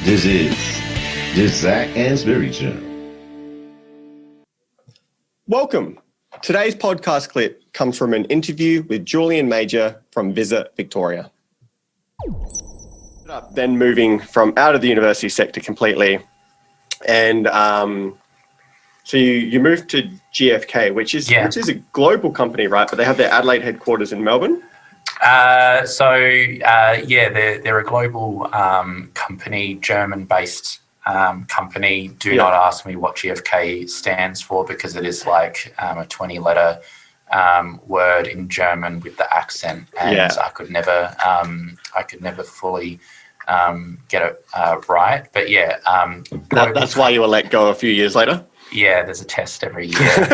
This is the Zac Anesbury Show. Welcome. Today's podcast clip comes from an interview with Julian Major from Visit Victoria. Then moving from out of the university sector completely, and so you moved to GfK, which is a global company, right? But they have their Adelaide headquarters in Melbourne. They're a global company, German-based company. Do not ask me what GfK stands for, because it is like a 20-letter word in German with the accent, and I could never fully get it right. But that's why you were let go a few years later. Yeah, there's a test every year,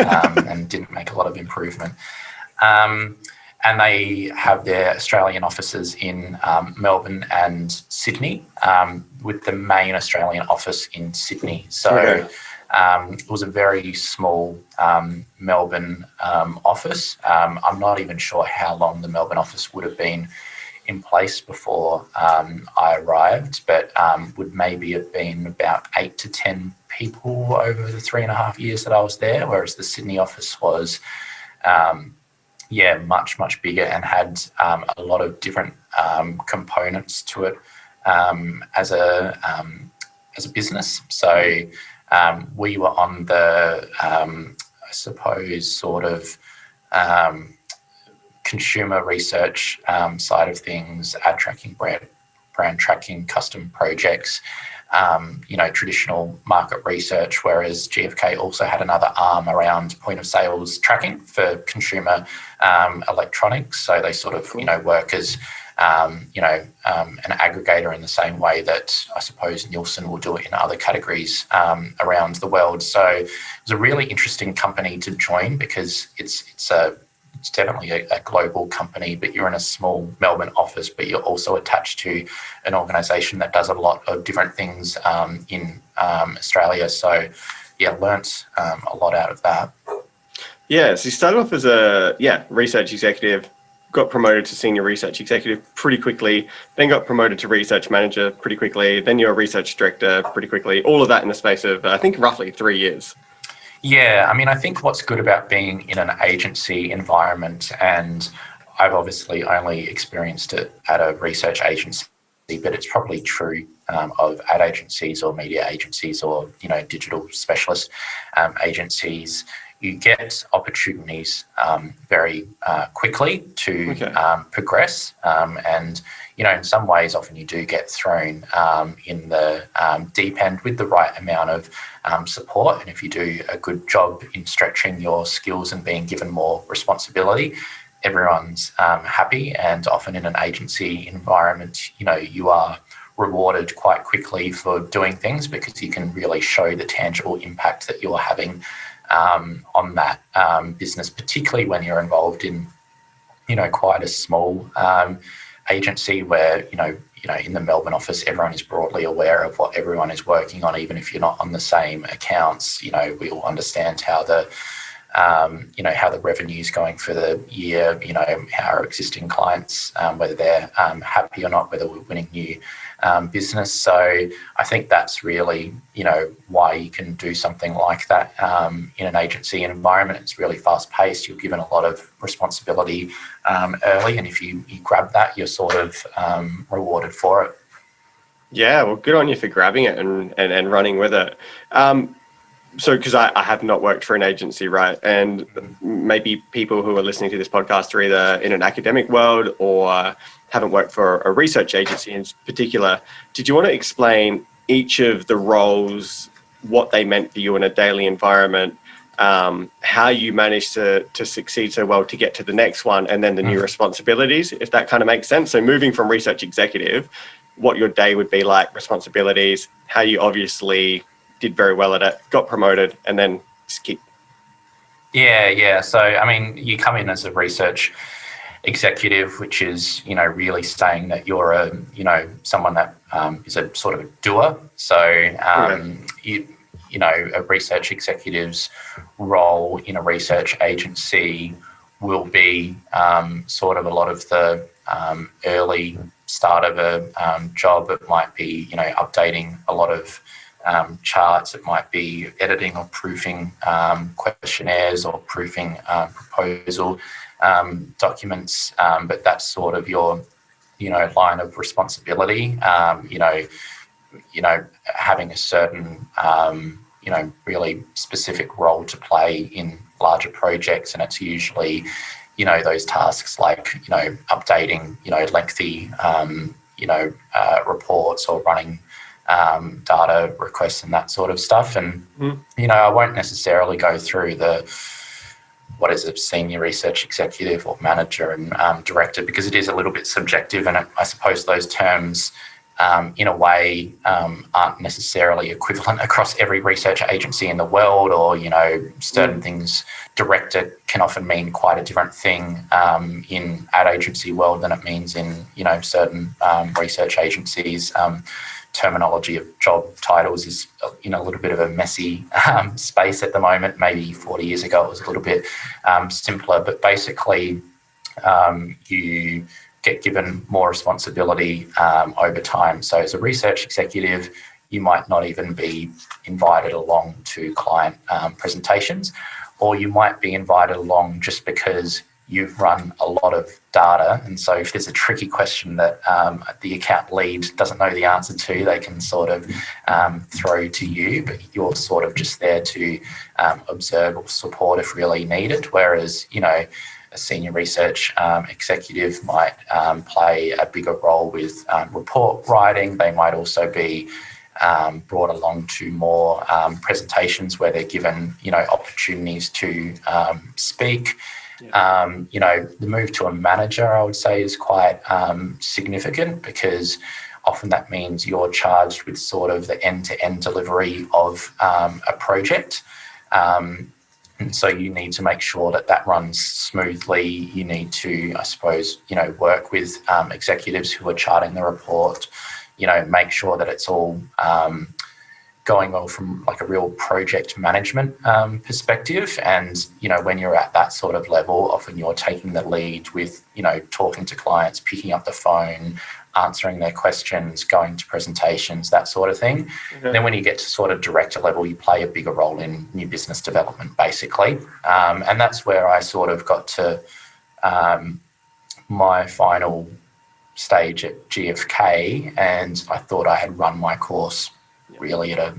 and didn't make a lot of improvement. And they have their Australian offices in Melbourne and Sydney, with the main Australian office in Sydney. So it was a very small Melbourne office. I'm not even sure how long the Melbourne office would have been in place before I arrived, but would maybe have been about 8 to 10 people over the 3.5 years that I was there, whereas the Sydney office was much bigger and had a lot of different components to it as a business. So we were on the I suppose sort of consumer research side of things, ad tracking, brand tracking, custom projects, traditional market research, whereas GfK also had another arm around point of sales tracking for consumer electronics. So they sort of, work as, an aggregator in the same way that I suppose Nielsen will do it in other categories around the world. So it was a really interesting company to join, because it's definitely a global company, but you're in a small Melbourne office, but you're also attached to an organisation that does a lot of different things in Australia. So, learnt a lot out of that. Yeah, so you started off as a research executive, got promoted to senior research executive pretty quickly, then got promoted to research manager pretty quickly, then you're a research director pretty quickly, all of that in the space of, I think, roughly 3 years. Yeah, I mean, I think what's good about being in an agency environment, and I've obviously only experienced it at a research agency, but it's probably true of ad agencies or media agencies or, digital specialist agencies. You get opportunities very quickly to progress. And, in some ways, often you do get thrown in the deep end with the right amount of support. And if you do a good job in stretching your skills and being given more responsibility, everyone's happy. And often in an agency environment, you are rewarded quite quickly for doing things, because you can really show the tangible impact that you're having on that business, particularly when you're involved in, quite a small agency where, in the Melbourne office, everyone is broadly aware of what everyone is working on, even if you're not on the same accounts. We all understand how the revenue is going for the year, how our existing clients, whether they're happy or not, whether we're winning new business. So I think that's really, why you can do something like that in an agency environment. It's really fast paced. You're given a lot of responsibility early, and if you grab that, you're sort of rewarded for it. Yeah, well, good on you for grabbing it and running with it. So, because I have not worked for an agency, right? And maybe people who are listening to this podcast are either in an academic world or haven't worked for a research agency in particular. Did you want to explain each of the roles, what they meant for you in a daily environment, how you managed to succeed so well to get to the next one, and then the new responsibilities, if that kind of makes sense? So moving from research executive, what your day would be like, responsibilities, how you obviously did very well at it, got promoted, and then just keep. Yeah. So, I mean, you come in as a research executive, which is, really saying that you're someone that is a sort of a doer. So, a research executive's role in a research agency will be sort of a lot of the early start of a job. It might be, updating a lot of charts. It might be editing or proofing questionnaires or proofing proposal documents. But that's sort of your, line of responsibility. Having a certain, really specific role to play in larger projects, and it's usually, those tasks like, updating, lengthy, reports or running data requests and that sort of stuff. And, I won't necessarily go through what is a senior research executive or manager and director, because it is a little bit subjective. And I suppose those terms, in a way, aren't necessarily equivalent across every research agency in the world, or, certain things. Director can often mean quite a different thing in ad agency world than it means in, certain research agencies. Terminology of job titles is in a little bit of a messy space at the moment. Maybe 40 years ago it was a little bit simpler, but basically you get given more responsibility over time. So as a research executive, you might not even be invited along to client presentations, or you might be invited along just because you've run a lot of data. And so if there's a tricky question that the account lead doesn't know the answer to, they can sort of throw to you, but you're sort of just there to observe or support if really needed. Whereas, a senior research executive might play a bigger role with report writing. They might also be brought along to more presentations where they're given, opportunities to speak. The move to a manager, I would say, is quite significant, because often that means you're charged with sort of the end-to-end delivery of a project. And so you need to make sure that runs smoothly. You need to, I suppose, work with executives who are charting the report, make sure that it's all going well from like a real project management perspective. And, when you're at that sort of level, often you're taking the lead with, talking to clients, picking up the phone, answering their questions, going to presentations, that sort of thing. Mm-hmm. Then when you get to sort of director level, you play a bigger role in new business development, basically. And that's where I sort of got to my final stage at GfK, and I thought I had run my course really at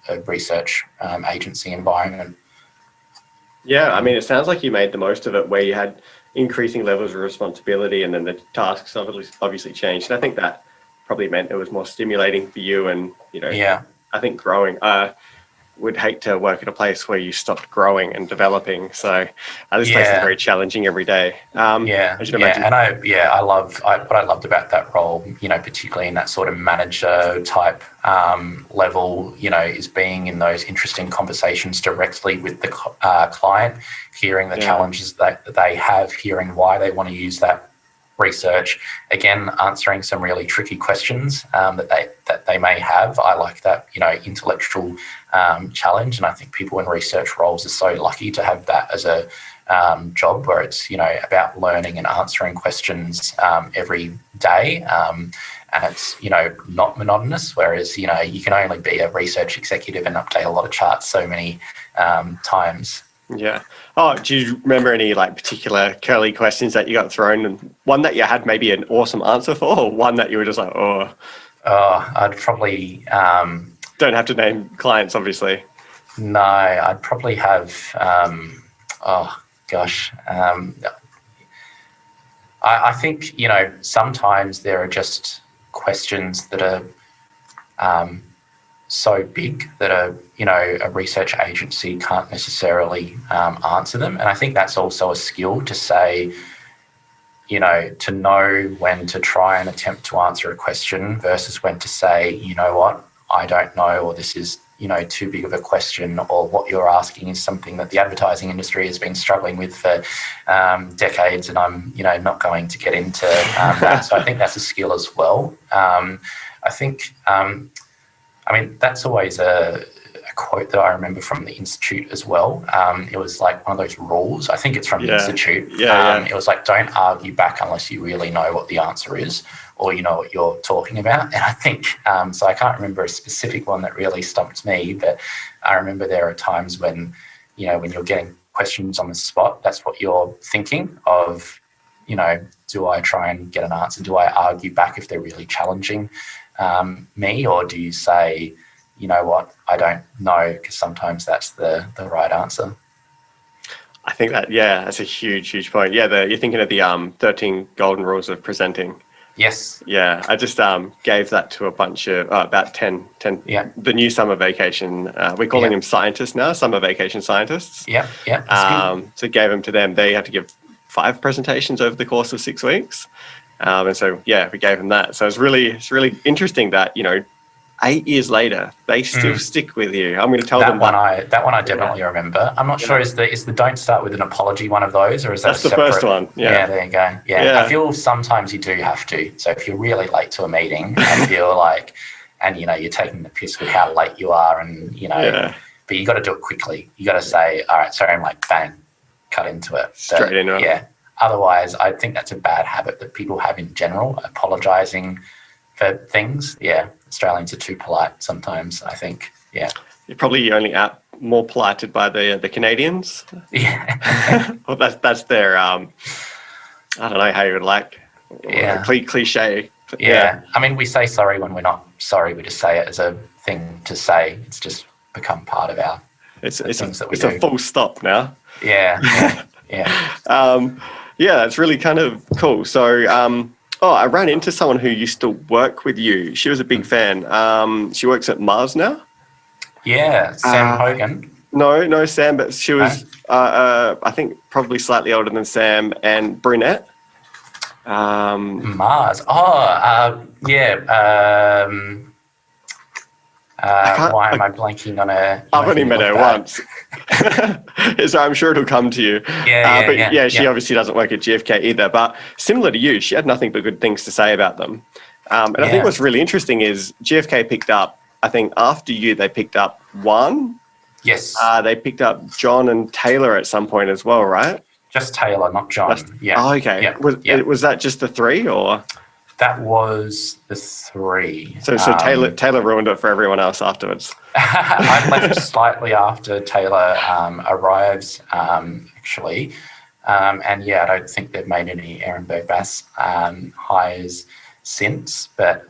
a research agency environment. Yeah, I mean, it sounds like you made the most of it, where you had increasing levels of responsibility, and then the tasks obviously changed. And I think that probably meant it was more stimulating for you, and I think growing. Would hate to work at a place where you stopped growing and developing. So this place is very challenging every day. As you can imagine. And I what I loved about that role, particularly in that sort of manager type level, is being in those interesting conversations directly with the client, hearing the challenges that they have, hearing why they want to use that research, again answering some really tricky questions that they may have. I like that intellectual challenge, and I think people in research roles are so lucky to have that as a job, where it's about learning and answering questions every day, and it's not monotonous. Whereas you can only be a research executive and update a lot of charts so many times. Yeah. Oh, do you remember any particular curly questions that you got thrown, and one that you had maybe an awesome answer for, or one that you were just like, I'd probably don't have to name clients, obviously. No, I'd probably have I think sometimes there are just questions that are so big that a research agency can't necessarily answer them. And I think that's also a skill to say, to know when to try and attempt to answer a question versus when to say, what, I don't know, or this is, too big of a question, or what you're asking is something that the advertising industry has been struggling with for decades, and I'm, not going to get into that. So I think that's a skill as well. I think, that's always a a quote that I remember from the Institute as well. It was like one of those rules. I think it's from the Institute. It was like, don't argue back unless you really know what the answer is or you know what you're talking about. And I think, so I can't remember a specific one that really stumped me, but I remember there are times when, you know, when you're getting questions on the spot, that's what you're thinking of, you know, do I try and get an answer? Do I argue back if they're really challenging me, or do you say, you know what, I don't know, because sometimes that's the right answer. I think that's a huge point. Yeah, you're thinking of the 13 golden rules of presenting. Yes. Yeah, I just gave that to a bunch of, about 10, the new summer vacation, we're calling them scientists now, summer vacation scientists. Yeah. So gave them to them. They have to give 5 presentations over the course of 6 weeks. And so, we gave them that. So it's really interesting that, you know, 8 years later, they still stick with you. I'm going to tell them that. That one I definitely remember. I'm not sure, is the don't start with an apology one of those, or is that That's the first one. Yeah, there you go. Yeah. I feel sometimes you do have to. So if you're really late to a meeting and feel like, and, you know, you're taking the piss with how late you are and, you know, but you got to do it quickly. You got to say, all right, sorry, I'm like, bang, cut into it. Straight into it. Yeah. Otherwise, I think that's a bad habit that people have in general, apologising for things. Yeah, Australians are too polite sometimes, I think. Yeah. You're probably only more polited by the Canadians. Yeah. Well, that's their, I don't know how you would like, cliche. Yeah. I mean, we say sorry when we're not sorry. We just say it as a thing to say. It's just become part of our things that we do. It's a full stop now. Yeah. It's really kind of cool. So, I ran into someone who used to work with you. She was a big fan. She works at Mars now. Yeah, Sam Hogan. No, Sam, but she was, I think, probably slightly older than Sam, and brunette. Mars. Why am I blanking on her? I've only met her once. So I'm sure it'll come to you. She obviously doesn't work at GFK either, but similar to you, she had nothing but good things to say about them. I think what's really interesting is GFK picked up, I think after you, they picked up one. Yes. They picked up John and Taylor at some point as well, right? Just Taylor, not John. Oh, okay. Yeah. Was that just the 3 or? That was the 3. So Taylor ruined it for everyone else afterwards. I left slightly after Taylor arrives, actually. And I don't think they've made any Ehrenberg Bass hires since. But,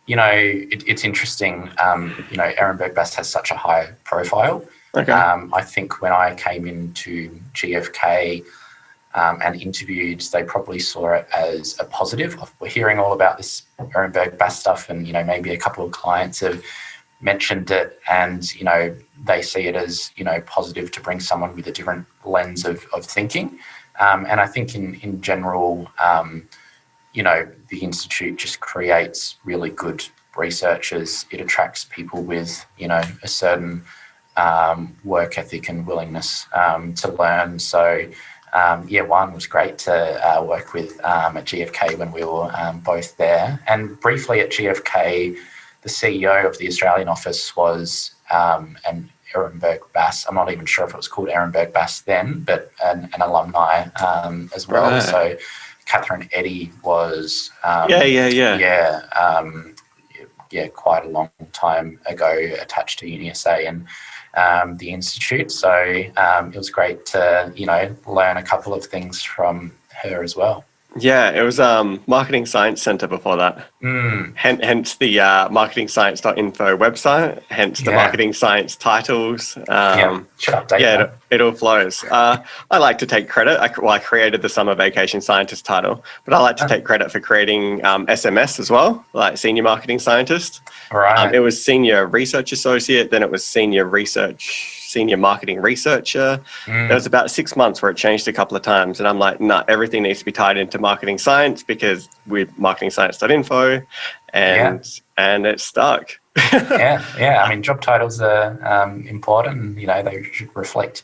it's interesting. Ehrenberg Bass has such a high profile. Okay. I think when I came into GFK and interviewed, they probably saw it as a positive. We're hearing all about this Ehrenberg Bass stuff, and maybe a couple of clients have mentioned it, and they see it as positive to bring someone with a different lens of thinking. And I think in general, the institute just creates really good researchers. It attracts people with a certain work ethic and willingness to learn. So one was great to work with at GFK when we were both there. And briefly at GFK, the CEO of the Australian office was an Ehrenberg Bass. I'm not even sure if it was called Ehrenberg Bass then, but an alumni as well. Right. So Catherine Eddy was quite a long time ago attached to UniSA and the Institute. So it was great to, learn a couple of things from her as well. Yeah, it was Marketing Science Centre before that. Hence the marketingscience.info website, hence the marketing science titles. It all flows. I like to take credit. I created the Summer Vacation Scientist title, but I like to take credit for creating SMS as well, like Senior Marketing Scientist. Right. It was Senior Research Associate, then it was Senior Marketing Researcher. There was about 6 months where it changed a couple of times, and I'm like, everything needs to be tied into marketing science because we're marketingscience.info, and it stuck. I mean, job titles are important. They should reflect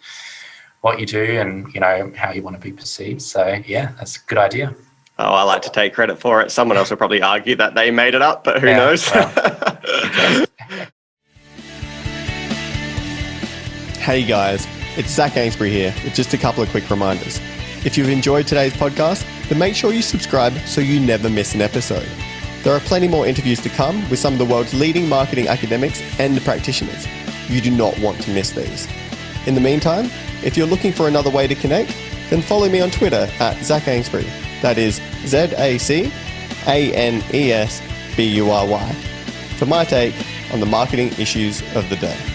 what you do and how you want to be perceived. So that's a good idea. Oh, I like to take credit for it. Someone else will probably argue that they made it up, but who knows? Well, Hey guys, it's Zac Anesbury here with just a couple of quick reminders. If you've enjoyed today's podcast, then make sure you subscribe so you never miss an episode. There are plenty more interviews to come with some of the world's leading marketing academics and practitioners. You do not want to miss these. In the meantime, if you're looking for another way to connect, then follow me on Twitter at Zac Anesbury. That is ZACANESBURY for my take on the marketing issues of the day.